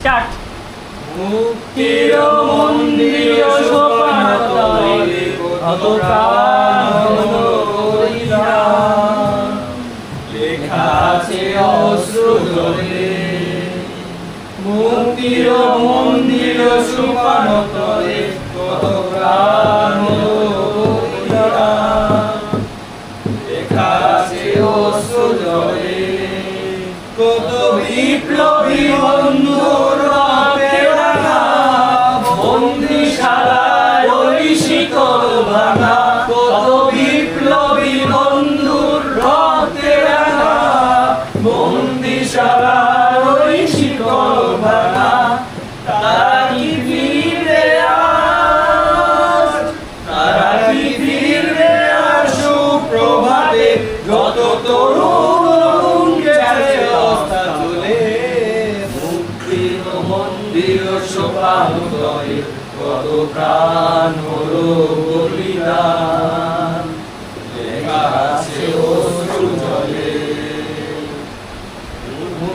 Start. মুক্তির মন্দির সোপানতলে কত প্রাণ হলো বলিদান, লেখা আছে অশ্রু জলে। মুক্তির মন্দির সোপানতলে কত প্রাণ হলো বলিদান, লেখা আছে অশ্রু জলে। কত বিপ্লবী বন্ধুর বন্দিশালায় ওই শিকল ভাঙা, কত বিপ্লবী বন্ধুর রক্তে রাঙা বন্দিশালায় ওই শিকল ভাঙা। তারা কি ফিরবে আজ, তারা কি ফিরবে আর সুপ্রভাতে, যত তরুণ গেছে অস্তা চলে। মুক্তির মন্দির সোপানতলে কত প্রাণ হলো বলিদান।